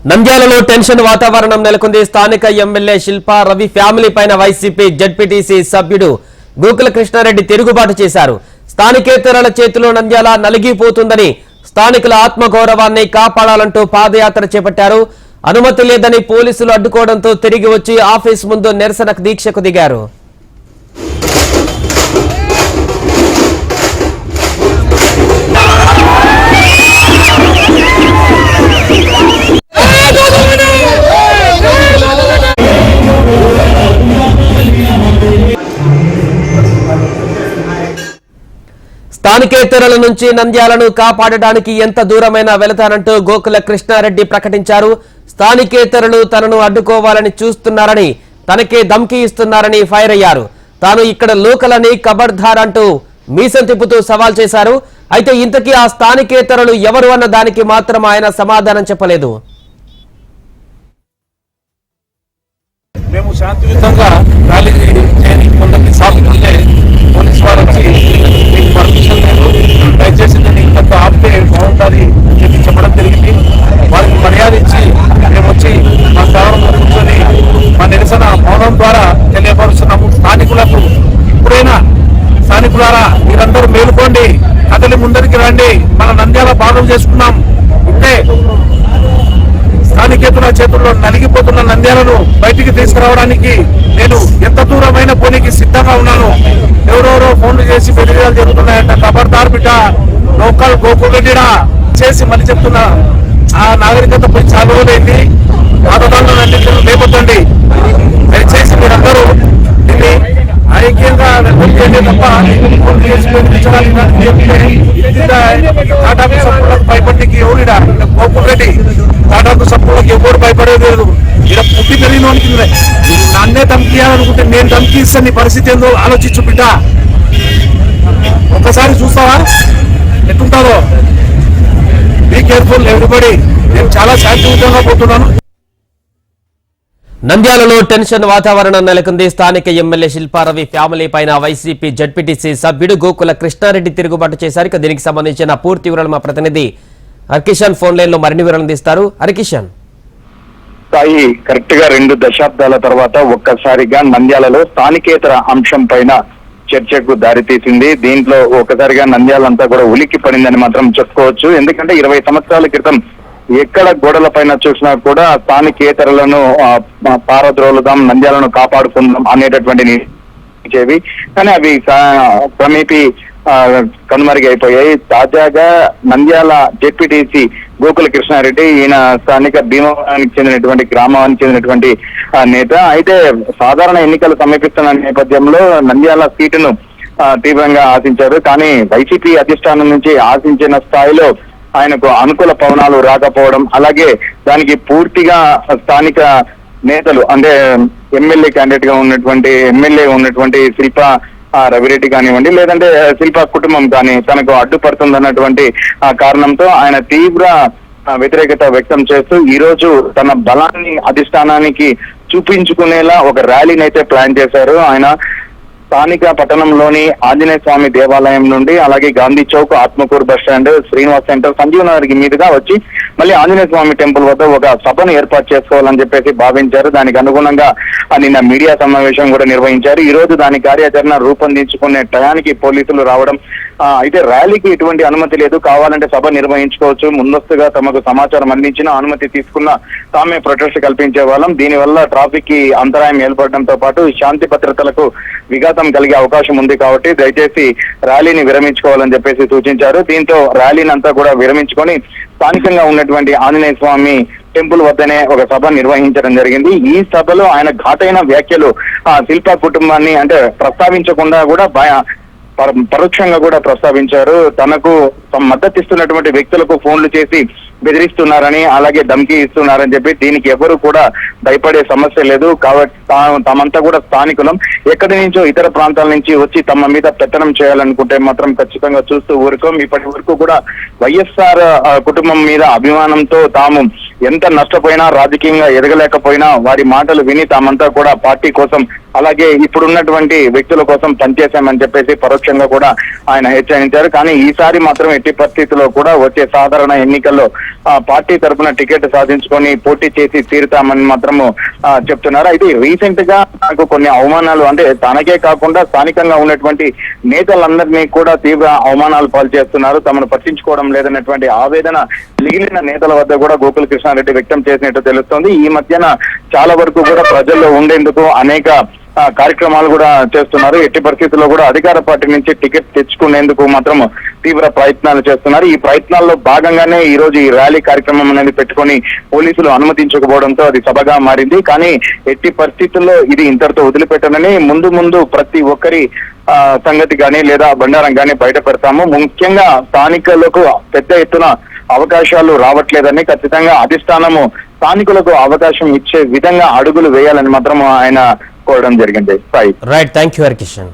నంద్యాలలో టెన్షన్ వాతావరణం నెలకొంది. స్థానిక ఎమ్మెల్యే శిల్పా రవి ఫ్యామిలీ పైన వైసీపీ జెడ్పీటీసీ సభ్యుడు గోకుల కృష్ణారెడ్డి తిరుగుబాటు చేశారు. స్థానికేతరుల చేతిలో నంద్యాల నలిగిపోతుందని, స్థానికుల ఆత్మగౌరవాన్ని కాపాడాలంటూ పాదయాత్ర చేపట్టారు. అనుమతి లేదని పోలీసులు అడ్డుకోవడంతో తిరిగి వచ్చి ఆఫీస్ ముందు నిరసన దీక్షకు దిగారు. స్థానికేతరుల నుంచి నంద్యాలను కాపాడడానికి ఎంత దూరమైనా వెళతానంటూ గోకుల కృష్ణారెడ్డి ప్రకటించారు. స్థానికేతరులు తనను అడ్డుకోవాలని చూస్తున్నారని, తనకే ధమ్కీ ఇస్తున్నారని ఫైర్ అయ్యారు. తాను ఇక్కడ లోకల్ అని ఖబర్దార్ అంటూ మీసం తిప్పుతూ సవాల్ చేశారు. అయితే ఇంతకీ ఆ స్థానికేతరులు ఎవరు అన్న దానికి మాత్రం ఆయన సమాధానం చెప్పలేదు. మేము శాంతియుతంగా ర్యాలీ చేయడానికి కొందరికి సాగుతుంటే పోలీసు వారు వచ్చి మీకు పర్మిషన్ లేదు, దయచేసి దాన్ని ఇంకొక ఆపితే బాగుంటుంది అని చెప్పి చెప్పడం జరిగింది. వారికి మర్యాద ఇచ్చి మేము వచ్చి మా స్థావరంలో కూర్చొని మా నిరసన మౌనం ద్వారా తెలియపరుస్తున్నాము. స్థానికులకు ఇప్పుడైనా స్థానికులారా మీరందరూ మేలుకోండి, కదలి ముందరికి రండి, మన నంద్యాల భాగం చేసుకున్నాం. ఇప్పుడే స్థానికేతరుల చేతుల్లో నలిగిపోతున్న నంద్యాలను బయటికి తీసుకురావడానికి నేను ఎంత దూరమైన పోనీకి సిద్ధంగా ఉన్నాను. ఎవరెవరో ఫోన్లు చేసి బెదిరియాలు జరుగుతున్నాయంట, ఖబర్దార్ బిడ్డ, లోకల్ గోకులెడ్డిడా చేసి మళ్ళీ చెప్తున్నా. ఆ నాగరికత పోయి చాలా రోజులైంది. పాతదాలను లేపొద్దండి. దయచేసి మీరందరూ దీన్ని ఐక్యంగా వెళ్ళండి తప్ప ఫోన్ చేసి టాటాకు సపోర్ట్లకు భయపడికి ఎవరిడా గోకులరెడ్డి, టాటాకు సపోర్ట్లకు ఎవరు భయపడేది లేదు. ఇక్కడ పుట్టి పెరిగిన వానికి నన్నే ధమ్కియాలనుకుంటే నేను ధమ్కి ఇస్తాను. నీ పరిస్థితి ఏందో ఆలోచించు బిడ్డ, ఒక్కసారి చూస్తావా ఎట్టుంటారో. Be careful everybody. నేను చాలా శాంతియుతంగా పోతున్నాను. నంద్యాలలో టెన్షన్ వాతావరణం నెలకొంది. స్థానిక ఎమ్మెల్యే శిల్పా రవి ఫ్యామిలీ పైన వైసీపీ జెడ్పీటీసీ సభ్యుడు గోకుల కృష్ణారెడ్డి తిరుగుబాటు చేశారు. దీనికి సంబంధించిన పూర్తి వివరాలు మా ప్రతినిధి హరికిషన్ ఫోన్ లైన్ లో మరిన్ని వివరాలు అందిస్తారు. హరికిషన్, స్థాయి కరెక్ట్ గా 2 దశాబ్దాల తర్వాత ఒక్కసారిగా నంద్యాలలో స్థానికేతర అంశం పైన చర్చకు దారితీసింది. దీంట్లో ఒక్కసారిగా నంద్యాలంతా కూడా ఉలిక్కి పడిందని మాత్రం చెప్పుకోవచ్చు. ఎందుకంటే 20 సంవత్సరాల క్రితం ఎక్కడ గోడల పైన చూసినా కూడా స్థానికేతరులను పారద్రోలుదాం, నంద్యాలను కాపాడుకుందాం అనేటటువంటి చేవి, కానీ అవి క్రమేపీ కనుమరుగైపోయాయి. తాజాగా నంద్యాల జెడ్పీటీసీ గోకుల కృష్ణారెడ్డి, ఈయన స్థానిక భీమానికి చెందినటువంటి గ్రామానికి చెందినటువంటి నేత. అయితే సాధారణ ఎన్నికలు సమీపిస్తున్న నేపథ్యంలో నంద్యాల సీటును తీవ్రంగా ఆశించారు. కానీ వైసీపీ అధిష్టానం నుంచి ఆశించిన స్థాయిలో ఆయనకు అనుకూల పవనాలు రాకపోవడం, అలాగే దానికి పూర్తిగా స్థానిక నేతలు అంటే ఎమ్మెల్యే క్యాండిడేట్ గా ఉన్నటువంటి శిల్పా రవిరెడ్డి కానివ్వండి, లేదంటే శిల్పా కుటుంబం కానీ తనకు అడ్డుపడుతుందన్నటువంటి కారణంతో ఆయన తీవ్ర వ్యతిరేకత వ్యక్తం చేస్తూ ఈ రోజు తన బలాన్ని అధిష్టానానికి చూపించుకునేలా ఒక ర్యాలీని అయితే ప్లాన్ చేశారు. ఆయన స్థానిక పట్టణంలోని ఆంజనేయ స్వామి దేవాలయం నుండి, అలాగే Gandhi Chowk, Atmakur bus stand, Srinivas centre, Sanjeev Nagar మీదుగా వచ్చి మళ్ళీ ఆంజనేయ స్వామి టెంపుల్ వద్ద ఒక సభను ఏర్పాటు చేసుకోవాలని చెప్పేసి భావించారు. దానికి అనుగుణంగా నిన్న మీడియా సమావేశం కూడా నిర్వహించారు. ఈ రోజు దాని కార్యాచరణ రూపొందించుకునే టయానికి పోలీసులు రావడం. అయితే ర్యాలీకి ఎటువంటి అనుమతి లేదు, కావాలంటే సభ నిర్వహించుకోవచ్చు, ముందస్తుగా తమకు సమాచారం అందించిన అనుమతి తీసుకున్న తామే ప్రొటెస్ట్ కల్పించే వాళ్ళం. దీనివల్ల ట్రాఫిక్ కి అంతరాయం ఏర్పడడంతో పాటు శాంతి భద్రతలకు విఘాతం కలిగే అవకాశం ఉంది కాబట్టి దయచేసి ర్యాలీని విరమించుకోవాలని చెప్పేసి సూచించారు. దీంతో ర్యాలీని అంతా కూడా విరమించుకొని స్థానికంగా ఉన్నటువంటి ఆంజనేయ స్వామి టెంపుల్ వద్దనే ఒక సభ నిర్వహించడం జరిగింది. ఈ సభలో ఆయన ఘాటైన వ్యాఖ్యలు శిల్పా కుటుంబాన్ని అంటే ప్రస్తావించకుండా కూడా పరోక్షంగా కూడా ప్రస్తావించారు. తనకు మద్దతు ఇస్తున్నటువంటి వ్యక్తులకు ఫోన్లు చేసి బెదిరిస్తున్నారని, అలాగే ధమ్కీ ఇస్తున్నారని చెప్పి, దీనికి ఎవరు కూడా భయపడే సమస్య లేదు కాబట్టి తామంతా కూడా స్థానికులం, ఎక్కడి నుంచో ఇతర ప్రాంతాల నుంచి వచ్చి తమ మీద పెత్తనం చేయాలనుకుంటే మాత్రం ఖచ్చితంగా చూస్తూ ఊరుకోం. ఇప్పటి వరకు కూడా వైఎస్ఆర్ కుటుంబం మీద అభిమానంతో తాము ఎంత నష్టపోయినా, రాజకీయంగా ఎదగలేకపోయినా వారి మాటలు విని తామంతా కూడా పార్టీ కోసం అలాగే ఇప్పుడున్నటువంటి వ్యక్తుల కోసం పనిచేశామని చెప్పేసి పరోక్షంగా కూడా ఆయన హెచ్చరించారు. కానీ ఈసారి మాత్రం ఎట్టి పరిస్థితుల్లో కూడా వచ్చే సాధారణ ఎన్నికల్లో పార్టీ తరఫున టికెట్ సాధించుకొని పోటీ చేసి తీరుతామని మాత్రము చెప్తున్నారు. అయితే రీసెంట్ గా నాకు కొన్ని అవమానాలు, అంటే తనకే కాకుండా స్థానికంగా ఉన్నటువంటి నేతలందరినీ కూడా తీవ్ర అవమానాలు పాలు చేస్తున్నారు, తమను పట్టించుకోవడం లేదన్నటువంటి ఆవేదన మిగిలిన నేతల వద్ద కూడా గోకుల కృష్ణారెడ్డి వ్యక్తం చేసినట్టు తెలుస్తోంది. ఈ మధ్యన చాలా వరకు కూడా ప్రజల్లో ఉండేందుకు అనేక కార్యక్రమాలు కూడా చేస్తున్నారు. ఎట్టి పరిస్థితుల్లో కూడా అధికార పార్టీ నుంచి టికెట్ తెచ్చుకునేందుకు మాత్రం తీవ్ర ప్రయత్నాలు చేస్తున్నారు. ఈ ప్రయత్నాల్లో భాగంగానే ఈ రోజు ఈ ర్యాలీ కార్యక్రమం అనేది పెట్టుకొని పోలీసులు అనుమతించకపోవడంతో అది సభగా మారింది. కానీ ఎట్టి పరిస్థితుల్లో ఇది ఇంతటితో వదిలిపెట్టనని ముందు ప్రతి ఒక్కరి సంగతి కానీ లేదా బండారం కానీ బయట పెడతాము. ముఖ్యంగా స్థానికులకు పెద్ద ఎత్తున అవకాశాలు రావట్లేదని, ఖచ్చితంగా అధిష్టానము స్థానికులకు అవకాశం ఇచ్చే విధంగా అడుగులు వేయాలని మాత్రం ఆయన కోరడం జరిగింది. Right, thank you Harikishan.